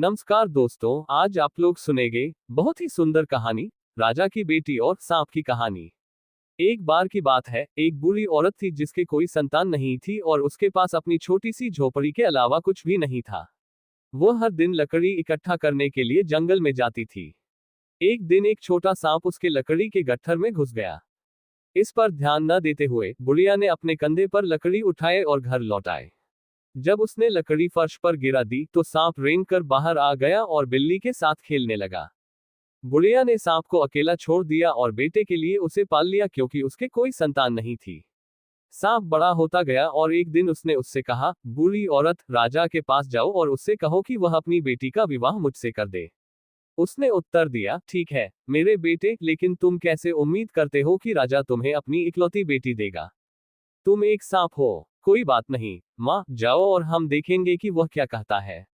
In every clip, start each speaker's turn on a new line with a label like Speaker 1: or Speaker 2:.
Speaker 1: नमस्कार दोस्तों, आज आप लोग सुनेंगे बहुत ही सुंदर कहानी, राजा की बेटी और सांप की कहानी। एक बार की बात है, एक बूढ़ी औरत थी जिसके कोई संतान नहीं थी और उसके पास अपनी छोटी सी झोपड़ी के अलावा कुछ भी नहीं था। वो हर दिन लकड़ी इकट्ठा करने के लिए जंगल में जाती थी। एक दिन एक छोटा सांप उसके लकड़ी के गट्ठर में घुस गया। इस पर ध्यान न देते हुए बुढ़िया ने अपने कंधे पर लकड़ी उठाए और घर लौट आए। जब उसने लकड़ी फर्श पर गिरा दी तो सांप रेंग कर बाहर आ गया और बिल्ली के साथ खेलने लगा। बुढ़िया ने सांप को अकेला छोड़ दिया और बेटे के लिए उसे पाल लिया क्योंकि उसके कोई संतान नहीं थी। सांप बड़ा होता गया और एक दिन उसने उससे कहा, बूढ़ी औरत, राजा के पास जाओ और उससे कहो कि वह अपनी बेटी का विवाह मुझसे कर दे। उसने उत्तर दिया, ठीक है मेरे बेटे, लेकिन तुम कैसे उम्मीद करते हो कि राजा तुम्हें अपनी इकलौती बेटी देगा? तुम एक सांप हो। कोई बात नहीं माँ, जाओ और हम देखेंगे कि वह क्या कहता है।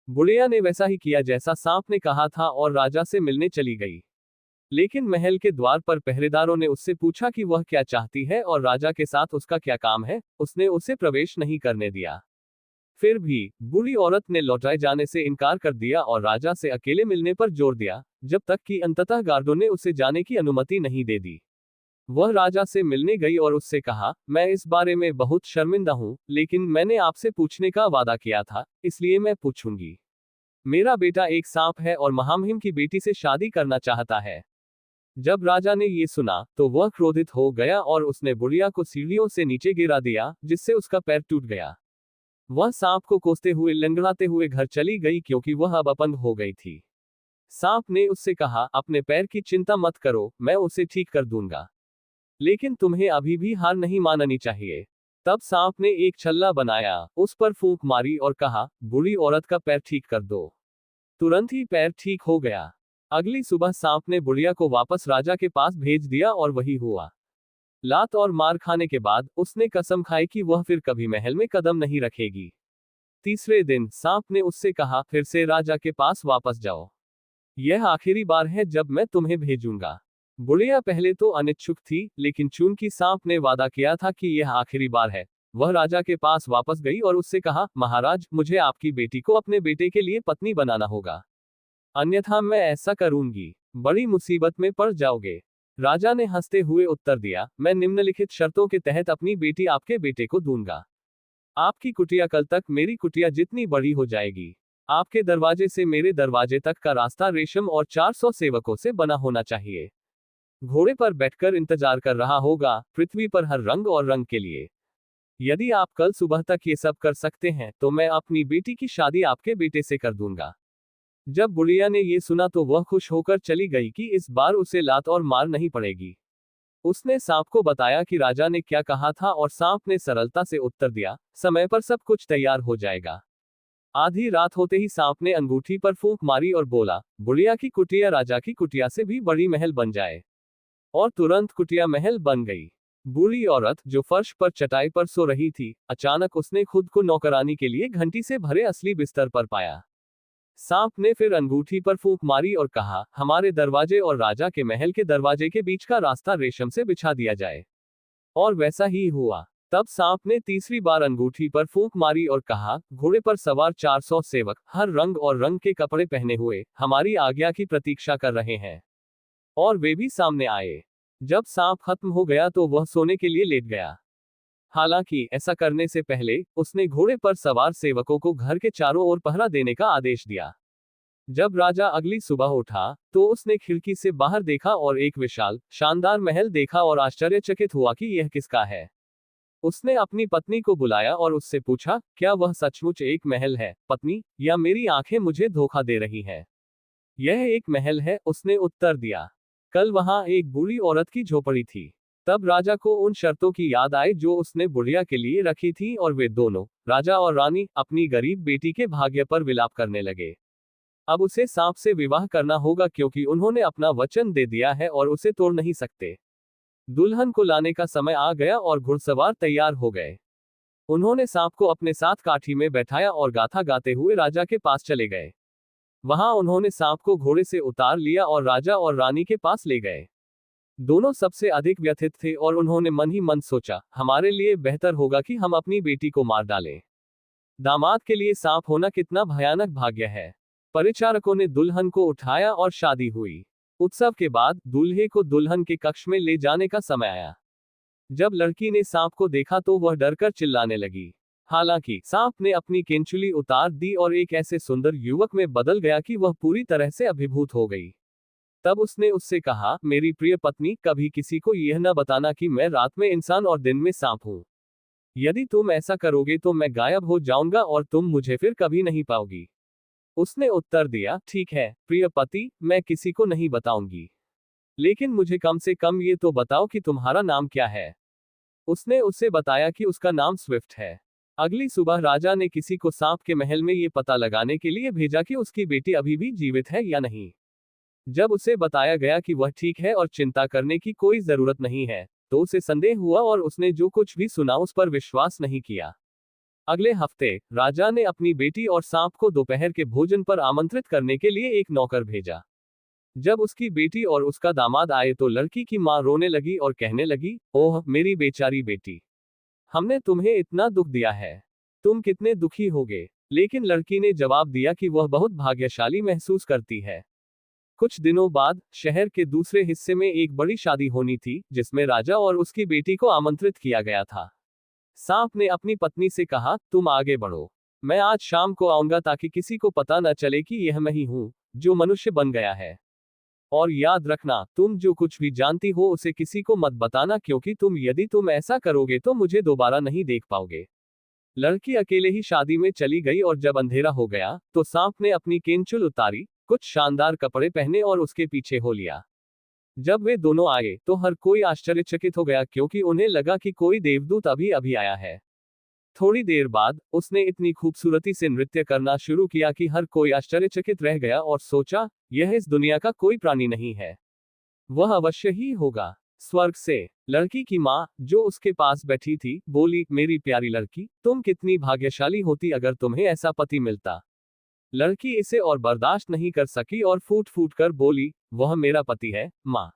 Speaker 1: बुढ़िया ने वैसा ही किया जैसा सांप ने कहा था और राजा से मिलने चली गई। लेकिन महल के द्वार पर पहरेदारों ने उससे पूछा कि वह क्या चाहती है और राजा के साथ उसका क्या काम है। उसने उसे प्रवेश नहीं करने दिया। फिर भी बूढ़ी औरत ने लौटाए जाने से इनकार कर दिया और राजा से अकेले मिलने पर जोर दिया, जब तक कि अंततः गार्डों ने उसे जाने की अनुमति नहीं दे दी। वह राजा से मिलने गई और उससे कहा, मैं इस बारे में बहुत शर्मिंदा हूं, लेकिन मैंने आपसे पूछने का वादा किया था, इसलिए मैं पूछूंगी। मेरा बेटा एक सांप है और महामहिम की बेटी से शादी करना चाहता है। जब राजा ने ये सुना तो वह क्रोधित हो गया और उसने बुढ़िया को सीढ़ियों से नीचे गिरा दिया, जिससे उसका पैर टूट गया। वह सांप को कोसते हुए लंगड़ाते हुए घर चली गई क्योंकि वह अब अपंग हो गई थी। सांप ने उससे कहा, अपने पैर की चिंता मत करो, मैं उसे ठीक कर दूंगा। लेकिन तुम्हें अभी भी हार नहीं माननी चाहिए। तब सांप ने एक छल्ला बनाया, उस पर फूंक मारी और कहा, बूढ़ी औरत का पैर ठीक कर दो। तुरंत ही पैर ठीक हो गया। अगली सुबह सांप ने बुढ़िया को वापस राजा के पास भेज दिया और वही हुआ। लात और मार खाने के बाद उसने कसम खाई कि वह फिर कभी महल में कदम नहीं रखेगी। तीसरे दिन सांप ने उससे कहा, फिर से राजा के पास वापस जाओ। यह आखिरी बार है जब मैं तुम्हें भेजूंगा। बुढ़िया पहले तो अनिच्छुक थी, लेकिन चूंकि सांप ने वादा किया था कि यह आखिरी बार है, वह राजा के पास वापस गई और उससे कहा, महाराज, मुझे आपकी बेटी को अपने बेटे के लिए पत्नी बनाना होगा, अन्यथा मैं ऐसा करूंगी बड़ी मुसीबत में पड़ जाओगे। राजा ने हंसते हुए उत्तर दिया, मैं निम्नलिखित शर्तों के तहत अपनी बेटी आपके बेटे को दूंगा। आपकी कुटिया कल तक मेरी कुटिया जितनी बड़ी हो जाएगी। आपके दरवाजे से मेरे दरवाजे तक का रास्ता रेशम और 400 सेवकों से बना होना चाहिए। घोड़े पर बैठकर इंतजार कर रहा होगा, पृथ्वी पर हर रंग और रंग के लिए। यदि आप कल सुबह तक ये सब कर सकते हैं तो मैं अपनी बेटी की शादी आपके बेटे से कर दूंगा। जब बुढ़िया ने ये सुना तो वह खुश होकर चली गई कि इस बार उसे लात और मार नहीं पड़ेगी। उसने सांप को बताया कि राजा ने क्या कहा था और सांप ने सरलता से उत्तर दिया, समय पर सब कुछ तैयार हो जाएगा। आधी रात होते ही सांप ने अंगूठी पर फूंक मारी और बोला, बुढ़िया की कुटिया राजा की कुटिया से भी बड़ी महल बन जाए। और तुरंत कुटिया महल बन गई। बूढ़ी औरत जो फर्श पर चटाई पर सो रही थी, अचानक उसने खुद को नौकरानी के लिए घंटी से भरे असली बिस्तर पर पाया। सांप ने फिर अंगूठी पर फूंक मारी और कहा, हमारे दरवाजे और राजा के महल के दरवाजे के बीच का रास्ता रेशम से बिछा दिया जाए। और वैसा ही हुआ। तब सांप ने तीसरी बार अंगूठी पर फूंक मारी और कहा, घोड़े पर सवार 400 सेवक, हर रंग और रंग के कपड़े पहने हुए, हमारी आज्ञा की प्रतीक्षा कर रहे हैं। और वे भी सामने आए। जब सांप खत्म हो गया तो वह सोने के लिए लेट गया। हालांकि ऐसा करने से पहले उसने घोड़े पर सवार सेवकों को घर के चारों ओर पहरा देने का आदेश दिया। जब राजा अगली सुबह उठा तो उसने खिड़की से बाहर देखा और एक विशाल शानदार महल देखा और आश्चर्यचकित हुआ कि यह किसका है। उसने अपनी पत्नी को बुलाया और उससे पूछा, क्या वह सचमुच एक महल है पत्नी, या मेरी आंखें मुझे धोखा दे रही हैं? यह एक महल है, उसने उत्तर दिया। कल वहां एक बूढ़ी औरत की झोपड़ी थी। तब राजा को उन शर्तों की याद आई जो उसने बुढ़िया के लिए रखी थी और वे दोनों, राजा और रानी, अपनी गरीब बेटी के भाग्य पर विलाप करने लगे। अब उसे सांप से विवाह करना होगा क्योंकि उन्होंने अपना वचन दे दिया है और उसे तोड़ नहीं सकते। दुल्हन को लाने का समय आ गया और घुड़सवार तैयार हो गए। उन्होंने सांप को अपने साथ काठी में बैठाया और गाथा गाते हुए राजा के पास चले गए। वहां उन्होंने सांप को घोड़े से उतार लिया और राजा और रानी के पास ले गए। दोनों सबसे अधिक व्यथित थे और उन्होंने मन ही मन सोचा, हमारे लिए बेहतर होगा कि हम अपनी बेटी को मार डालें। दामाद के लिए सांप होना कितना भयानक भाग्य है। परिचारकों ने दुल्हन को उठाया और शादी हुई। उत्सव के बाद दूल्हे को दुल्हन के कक्ष में ले जाने का समय आया। जब लड़की ने सांप को देखा तो वह डरकर चिल्लाने लगी। हालांकि सांप ने अपनी केंचुली उतार दी और एक ऐसे सुंदर युवक में बदल गया कि वह पूरी तरह से अभिभूत हो गई। तब उसने उससे कहा, मेरी प्रिय पत्नी, कभी किसी को यह न बताना कि मैं रात में इंसान और दिन में सांप हूं। यदि तुम ऐसा करोगे तो मैं गायब हो जाऊंगा और तुम मुझे फिर कभी नहीं पाओगी। उसने उत्तर दिया, ठीक है प्रिय पति, मैं किसी को नहीं बताऊंगी, लेकिन मुझे कम से कम ये तो बताओ कि तुम्हारा नाम क्या है। उसने उसे बताया कि उसका नाम स्विफ्ट है। अगली सुबह राजा ने किसी को सांप के महल में ये पता लगाने के लिए भेजा कि उसकी बेटी अभी भी जीवित है या नहीं। जब उसे बताया गया कि वह ठीक है और चिंता करने की कोई जरूरत नहीं है, तो उसे संदेह हुआ और उसने जो कुछ भी सुना उस पर विश्वास नहीं किया। अगले हफ्ते राजा ने अपनी बेटी और सांप को दोपहर के भोजन पर आमंत्रित करने के लिए एक नौकर भेजा। जब उसकी बेटी और उसका दामाद आए तो लड़की की मां रोने लगी और कहने लगी, ओह मेरी बेचारी बेटी, हमने तुम्हें इतना दुख दिया है, तुम कितने दुखी होगे। लेकिन लड़की ने जवाब दिया कि वह बहुत भाग्यशाली महसूस करती है। कुछ दिनों बाद शहर के दूसरे हिस्से में एक बड़ी शादी होनी थी, जिसमें राजा और उसकी बेटी को आमंत्रित किया गया था। सांप ने अपनी पत्नी से कहा, तुम आगे बढ़ो, मैं आज शाम को आऊंगा ताकि किसी को पता न चले कि यह मैं ही हूं जो मनुष्य बन गया है। और याद रखना, तुम जो कुछ भी जानती हो उसे किसी को मत बताना, क्योंकि यदि तुम ऐसा करोगे तो मुझे दोबारा नहीं देख पाओगे। लड़की अकेले ही शादी में चली गई और जब अंधेरा हो गया तो सांप ने अपनी केंचुल उतारी, कुछ शानदार कपड़े पहने और उसके पीछे हो लिया। जब वे दोनों आए तो हर कोई आश्चर्यचकित हो गया, क्योंकि उन्हें लगा कि कोई देवदूत अभी अभी आया है। थोड़ी देर बाद उसने इतनी खूबसूरती से नृत्य करना शुरू किया कि हर कोई आश्चर्यचकित रह गया और सोचा, यह इस दुनिया का कोई प्राणी नहीं है, वह अवश्य ही होगा स्वर्ग से। लड़की की माँ, जो उसके पास बैठी थी, बोली, मेरी प्यारी लड़की, तुम कितनी भाग्यशाली होती अगर तुम्हें ऐसा पति मिलता। लड़की इसे और बर्दाश्त नहीं कर सकी और फूट फूट कर बोली, वह मेरा पति है माँ,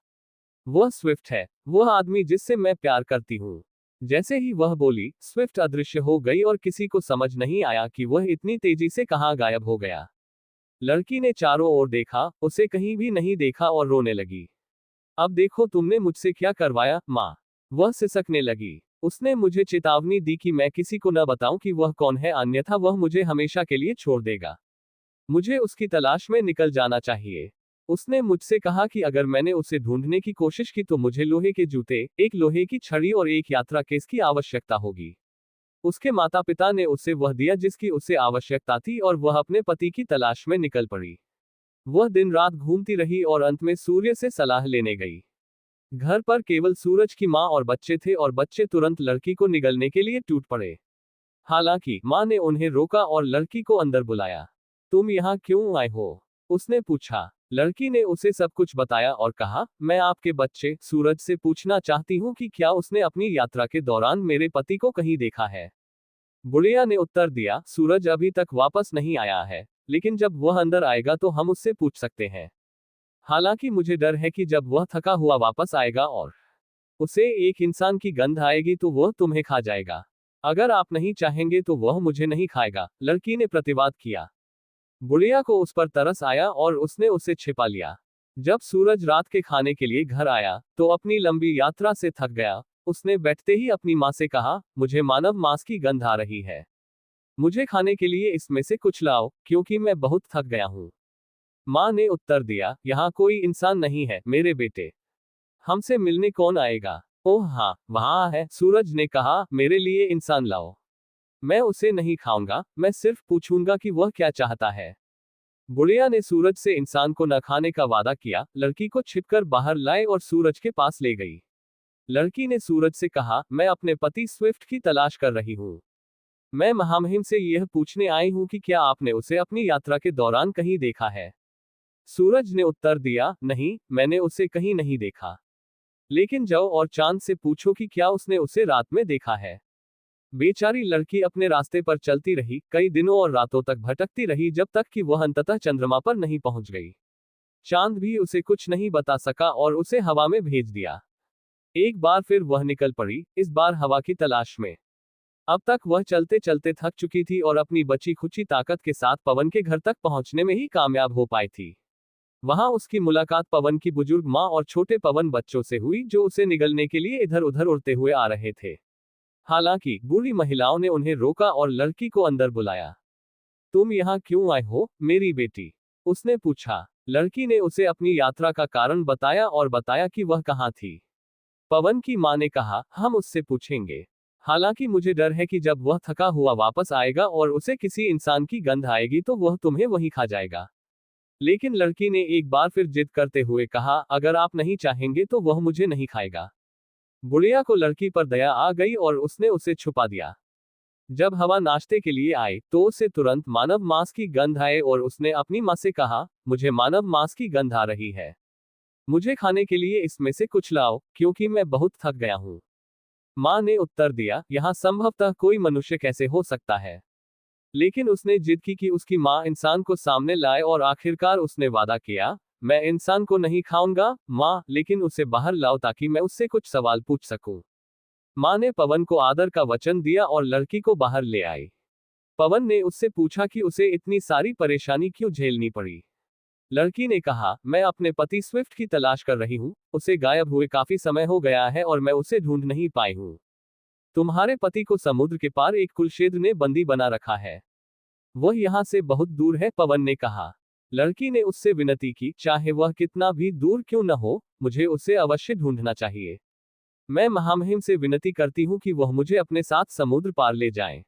Speaker 1: वह स्विफ्ट है, वह आदमी जिससे मैं प्यार करती हूँ। जैसे ही वह बोली, स्विफ्ट अदृश्य हो गई और किसी को समझ नहीं आया कि वह इतनी तेजी से कहाँ गायब हो गया। लड़की ने चारों ओर देखा, उसे कहीं भी नहीं देखा और रोने लगी। अब देखो तुमने मुझसे क्या करवाया माँ, वह सिसकने लगी। उसने मुझे चेतावनी दी कि मैं किसी को न बताऊं कि वह कौन है, अन्यथा वह मुझे हमेशा के लिए छोड़ देगा। मुझे उसकी तलाश में निकल जाना चाहिए। उसने मुझसे कहा कि अगर मैंने उसे ढूंढने की कोशिश की तो मुझे लोहे के जूते, एक लोहे की छड़ी और एक यात्रा केस की आवश्यकता होगी। उसके माता पिता ने उसे वह दिया जिसकी उसे आवश्यकता थी और वह अपने पति की तलाश में निकल पड़ी। वह दिन रात घूमती रही और अंत में सूर्य से सलाह लेने गई। घर पर केवल सूरज की माँ और बच्चे थे और बच्चे तुरंत लड़की को निगलने के लिए टूट पड़े। हालांकि माँ ने उन्हें रोका और लड़की को अंदर बुलाया। तुम यहाँ क्यों आए हो? उसने पूछा। लड़की ने उसे सब कुछ बताया और कहा, मैं आपके बच्चे सूरज से पूछना चाहती हूँ कि क्या उसने अपनी यात्रा के दौरान मेरे पति को कहीं देखा है। बुढ़िया ने उत्तर दिया, सूरज अभी तक वापस नहीं आया है, लेकिन जब वह अंदर आएगा तो हम उससे पूछ सकते हैं। हालांकि मुझे डर है कि जब वह थका हुआ वापस आएगा और उसे एक इंसान की गंध आएगी तो वह तुम्हें खा जाएगा। अगर आप नहीं चाहेंगे तो वह मुझे नहीं खाएगा, लड़की ने प्रतिवाद किया। बुढ़िया को उस पर तरस आया और उसने उसे छिपा लिया। जब सूरज रात के खाने के लिए घर आया तो अपनी लंबी यात्रा से थक गया। उसने बैठते ही अपनी माँ से कहा, मुझे मानव मांस की गंध आ रही है, मुझे खाने के लिए इसमें से कुछ लाओ, क्योंकि मैं बहुत थक गया हूँ। माँ ने उत्तर दिया, यहाँ कोई इंसान नहीं है मेरे बेटे, हमसे मिलने कौन आएगा? ओह हाँ, वहाँ है, सूरज ने कहा, मेरे लिए इंसान लाओ। मैं उसे नहीं खाऊंगा, मैं सिर्फ पूछूंगा कि वह क्या चाहता है। बुढ़िया ने सूरज से इंसान को न खाने का वादा किया। लड़की को छिपकर बाहर लाए और सूरज के पास ले गई। लड़की ने सूरज से कहा, मैं अपने पति स्विफ्ट की तलाश कर रही हूँ। मैं महामहिम से यह पूछने आई हूँ कि क्या आपने उसे अपनी यात्रा के दौरान कहीं देखा है। सूरज ने उत्तर दिया, नहीं, मैंने उसे कहीं नहीं देखा। लेकिन जाओ और चांद से पूछो कि क्या उसने उसे रात में देखा है। बेचारी लड़की अपने रास्ते पर चलती रही, कई दिनों और रातों तक भटकती रही, जब तक कि वह अंततः चंद्रमा पर नहीं पहुंच गई। चांद भी उसे कुछ नहीं बता सका और उसे हवा में भेज दिया। एक बार फिर वह निकल पड़ी, इस बार हवा की तलाश में। अब तक वह चलते चलते थक चुकी थी और अपनी बची खुची ताकत के साथ पवन के घर तक पहुंचने में ही कामयाब हो पाई थी। वहां उसकी मुलाकात पवन की बुजुर्ग माँ और छोटे पवन बच्चों से हुई, जो उसे निगलने के लिए इधर उधर उड़ते हुए आ रहे थे। हालांकि बूढ़ी महिलाओं ने उन्हें रोका और लड़की को अंदर बुलाया। तुम यहाँ क्यों आए हो मेरी बेटी? उसने पूछा। लड़की ने उसे अपनी यात्रा का कारण बताया और बताया कि वह कहाँ थी। पवन की माँ ने कहा, हम उससे पूछेंगे। हालांकि मुझे डर है कि जब वह थका हुआ वापस आएगा और उसे किसी इंसान की गंध आएगी तो वह तुम्हें वहीं खा जाएगा। लेकिन लड़की ने एक बार फिर जिद करते हुए कहा, अगर आप नहीं चाहेंगे तो वह मुझे नहीं खाएगा। बुढ़िया को लड़की पर दया आ गई और उसने उसे छुपा दिया। जब हवा नाश्ते के लिए आई तो उसे तुरंत मानव मांस की गंध आए और उसने अपनी माँ से कहा, मुझे मानव मांस की गंध आ रही है। मुझे खाने के लिए इसमें से कुछ लाओ, क्योंकि मैं बहुत थक गया हूँ। माँ ने उत्तर दिया, यहाँ संभवतः कोई मनुष्य कैसे हो सकता है। लेकिन उसने जिद की कि उसकी माँ इंसान को सामने लाए और आखिरकार उसने वादा किया, मैं इंसान को नहीं खाऊंगा माँ, लेकिन उसे बाहर लाओ ताकि मैं उससे कुछ सवाल पूछ सकूं। माँ ने पवन को आदर का वचन दिया और लड़की को बाहर ले आई। पवन ने उससे पूछा कि उसे इतनी सारी परेशानी क्यों झेलनी पड़ी। लड़की ने कहा, मैं अपने पति स्विफ्ट की तलाश कर रही हूँ, उसे गायब हुए काफी समय हो गया है और मैं उसे ढूंढ नहीं पाई हूँ। तुम्हारे पति को समुद्र के पार एक कुलशेद ने बंदी बना रखा है। वह यहाँ से बहुत दूर है, पवन ने कहा। लड़की ने उससे विनती की, चाहे वह कितना भी दूर क्यों न हो, मुझे उसे अवश्य ढूंढना चाहिए। मैं महामहिम से विनती करती हूँ कि वह मुझे अपने साथ समुद्र पार ले जाएं।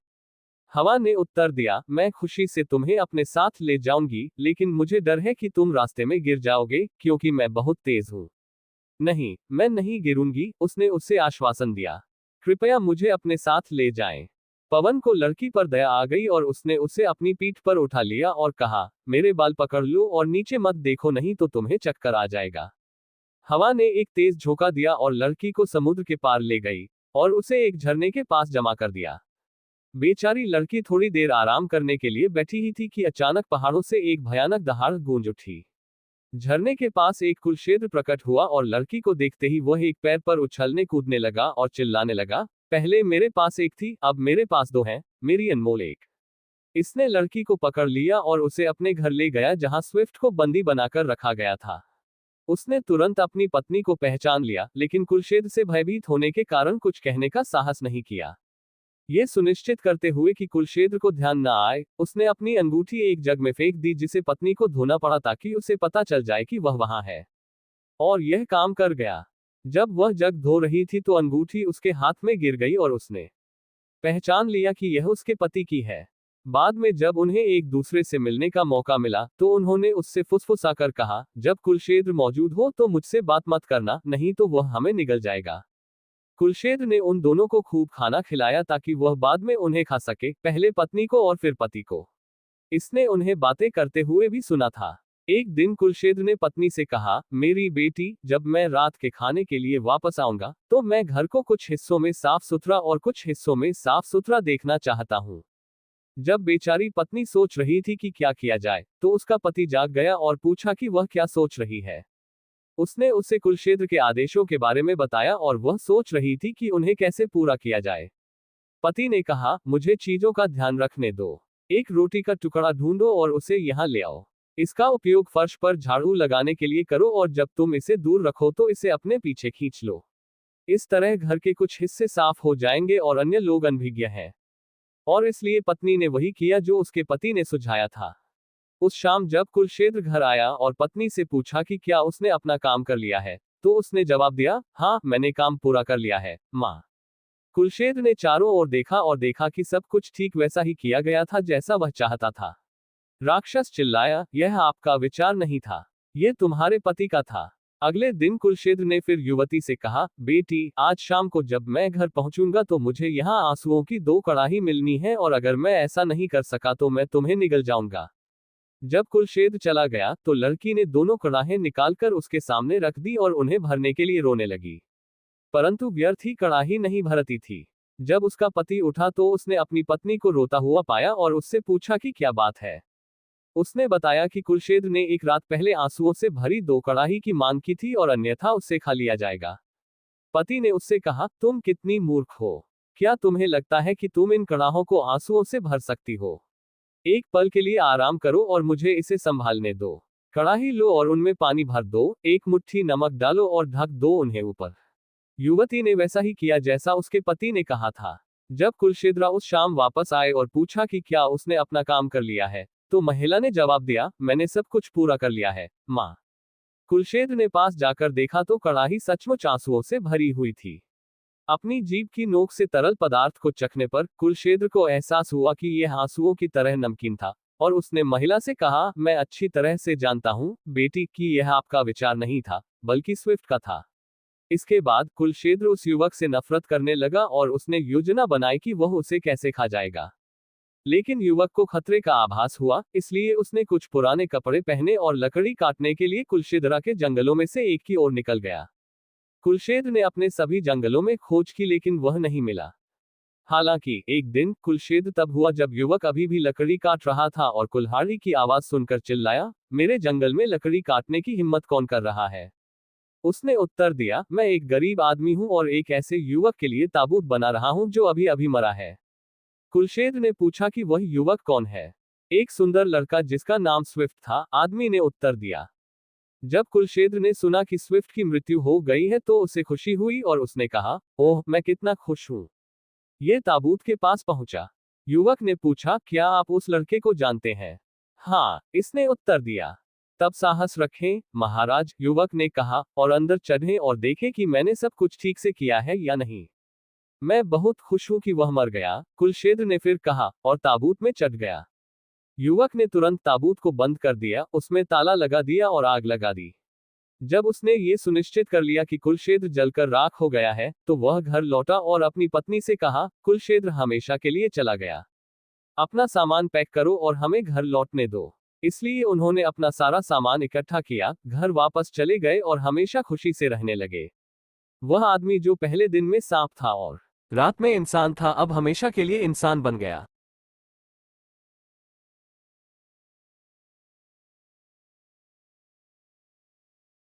Speaker 1: हवा ने उत्तर दिया, मैं खुशी से तुम्हें अपने साथ ले जाऊंगी, लेकिन मुझे डर है कि तुम रास्ते में गिर जाओगे, क्योंकि मैं बहुत तेज हूँ। नहीं, मैं नहीं गिरूंगी, उसने उससे आश्वासन दिया। कृपया मुझे अपने साथ ले जाएं। पवन को लड़की पर दया आ गई और उसने उसे अपनी पीठ पर उठा लिया और कहा, मेरे बाल पकड़ लो और नीचे मत देखो, नहीं तो तुम्हें चक्कर आ जाएगा। हवा ने एक तेज झोंका दिया और लड़की को समुद्र के पार ले गई और उसे एक झरने के पास जमा कर दिया। बेचारी लड़की थोड़ी देर आराम करने के लिए बैठी ही थी कि अचानक पहाड़ों से एक भयानक दहाड़ गूंज उठी। झरने के पास एक कुलक्षेत्र प्रकट हुआ और लड़की को देखते ही वह एक पैर पर उछलने कूदने लगा और चिल्लाने लगा, पहले मेरे पास एक थी, अब मेरे पास दो हैं, मेरी अनमोल एक। इसने लड़की को पकड़ लिया और उसे अपने घर ले गया जहां स्विफ्ट को बंदी बनाकर रखा गया था। उसने तुरंत अपनी पत्नी को पहचान लिया, लेकिन कुलक्षेत्र से भयभीत होने के कारण कुछ कहने का साहस नहीं किया। ये सुनिश्चित करते हुए कि कुलक्षेत्र को ध्यान न आए, उसने अपनी अंगूठी एक जग में फेंक दी जिसे पत्नी को धोना पड़ा ताकि उसे पता चल जाए कि वह वहां है। और यह काम कर गया। जब वह जग धो रही थी तो अंगूठी उसके हाथ में गिर गई और उसने पहचान लिया कि यह उसके पति की है। बाद में जब उन्हें एक दूसरे से मिलने का मौका मिला तो उन्होंने उससे फुसफुसाकर कहा, जब कुलक्षेत्र मौजूद हो तो मुझसे बात मत करना, नहीं तो वह हमें निगल जाएगा। कुलक्षेत्र ने उन दोनों को खूब खाना खिलाया ताकि वह बाद में उन्हें खा सके, पहले पत्नी को और फिर पति को। इसने उन्हें बातें करते हुए भी सुना था। एक दिन कुलक्षेत्र ने पत्नी से कहा, मेरी बेटी, जब मैं रात के खाने के लिए वापस आऊंगा तो मैं घर को कुछ हिस्सों में साफ सुथरा और कुछ हिस्सों में साफ सुथरा देखना चाहता हूँ। जब बेचारी पत्नी सोच रही थी कि क्या किया जाए तो उसका पति जाग गया और पूछा कि वह क्या सोच रही है। उसने उसे कुलक्षेत्र के आदेशों के बारे में बताया और वह सोच रही थी कि उन्हें कैसे पूरा किया जाए। पति ने कहा, मुझे चीजों का ध्यान रखने दो। एक रोटी का टुकड़ा ढूंढो और उसे यहाँ ले आओ। इसका उपयोग फर्श पर झाड़ू लगाने के लिए करो और जब तुम इसे दूर रखो तो इसे अपने पीछे खींच लो। इस तरह घर के कुछ हिस्से साफ हो जाएंगे और अन्य लोग अनभिज्ञ हैं। और इसलिए पत्नी ने वही किया जो उसके पति ने सुझाया था। उस शाम जब कुलक्षेत्र घर आया और पत्नी से पूछा कि क्या उसने अपना काम कर लिया है, तो उसने जवाब दिया, हाँ, मैंने काम पूरा कर लिया है, माँ। कुलक्षेत्र ने चारों ओर देखा और देखा कि सब कुछ ठीक वैसा ही किया गया था जैसा वह चाहता था। राक्षस चिल्लाया, यह आपका विचार नहीं था, यह तुम्हारे पति का था। अगले दिन कुलक्षेत्र ने फिर युवती से कहा, बेटी, आज शाम को जब मैं घर पहुंचूंगा तो मुझे यहाँ आंसुओं की 2 कड़ाही मिलनी है और अगर मैं ऐसा नहीं कर सका तो मैं तुम्हें निगल जाऊंगा। जब कुलक्षेत्र चला गया तो लड़की ने दोनों कड़ाहें निकालकर उसके सामने रख दी और उन्हें भरने के लिए रोने लगी। परंतु व्यर्थ ही कड़ाही नहीं भरती थी। जब उसका पति उठा तो उसने अपनी पत्नी को रोता हुआ पाया और उससे पूछा कि क्या बात है। उसने बताया कि कुलक्षेत्र ने एक रात पहले आंसुओं से भरी 2 कड़ाही की मांग की थी और अन्यथा उससे खा लिया जाएगा। पति ने उससे कहा, तुम कितनी मूर्ख हो। क्या तुम्हें लगता है कि तुम इन कड़ाहों को आंसुओं से भर सकती हो? एक पल के लिए आराम करो और मुझे इसे संभालने दो। कड़ाही लो और उनमें पानी भर दो, एक मुट्ठी नमक डालो और ढक दो उन्हें ऊपर। युवती ने वैसा ही किया जैसा उसके पति ने कहा था। जब कुलशेद्रा उस शाम वापस आए और पूछा कि क्या उसने अपना काम कर लिया है, तो महिला ने जवाब दिया, मैंने सब कुछ पूरा कर लिया है, माँ। कुलशेद्र ने पास जाकर देखा तो कड़ाही सचमुच आंसुओं से भरी हुई थी। अपनी जीभ की नोक से तरल पदार्थ को चखने पर कुलशेद्र को एहसास हुआ कि यह आंसुओं की तरह नमकीन था, और उसने महिला से कहा, मैं अच्छी तरह से जानता हूँ बेटी कि यह आपका विचार नहीं था, बल्कि स्विफ्ट का था। इसके बाद कुलशेद्र उस युवक से नफरत करने लगा और उसने योजना बनाई कि वह उसे कैसे खा जाएगा। लेकिन युवक को खतरे का आभास हुआ, इसलिए उसने कुछ पुराने कपड़े पहने और लकड़ी काटने के लिए कुलशेद्रा के जंगलों में से एक की ओर निकल गया। कुलशेद्र ने अपने सभी जंगलों में खोज की लेकिन वह नहीं मिला। हालांकि एक दिन कुलशेद्र तब हुआ जब युवक अभी भी लकड़ी काट रहा था और कुल्हाड़ी की आवाज सुनकर चिल्लाया, मेरे जंगल में लकड़ी काटने की हिम्मत कौन कर रहा है? उसने उत्तर दिया, मैं एक गरीब आदमी हूं और एक ऐसे युवक के लिए ताबूत बना रहा हूं जो अभी अभी मरा है। कुलशेद्र ने पूछा कि वह युवक कौन है? एक सुंदर लड़का जिसका नाम स्विफ्ट था, आदमी ने उत्तर दिया। जब कुलशेद्र ने सुना कि स्विफ्ट की मृत्यु हो गई है तो उसे खुशी हुई और उसने कहा, ओह मैं कितना खुश हूं। यह ताबूत के पास पहुंचा। युवक ने पूछा, क्या आप उस लड़के को जानते हैं? हाँ, इसने उत्तर दिया। तब साहस रखें महाराज, युवक ने कहा, और अंदर चढ़ें और देखें कि मैंने सब कुछ ठीक से किया है या नहीं। मैं बहुत खुश हूं कि वह मर गया, कुलशेद्र ने फिर कहा, और ताबूत में चढ़ गया। युवक ने तुरंत ताबूत को बंद कर दिया, उसमें ताला लगा दिया और आग लगा दी। जब उसने ये सुनिश्चित कर लिया कि कुलशेद्र जलकर राख हो गया है, तो वह घर लौटा और अपनी पत्नी से कहा, कुलशेद्र हमेशा के लिए चला गया। अपना सामान पैक करो और हमें घर लौटने दो। इसलिए उन्होंने अपना सारा सामान इकट्ठा किया, घर वापस चले गए और हमेशा खुशी से रहने लगे। वह आदमी जो पहले दिन में सांप था और रात में इंसान था, अब हमेशा के लिए इंसान बन गया।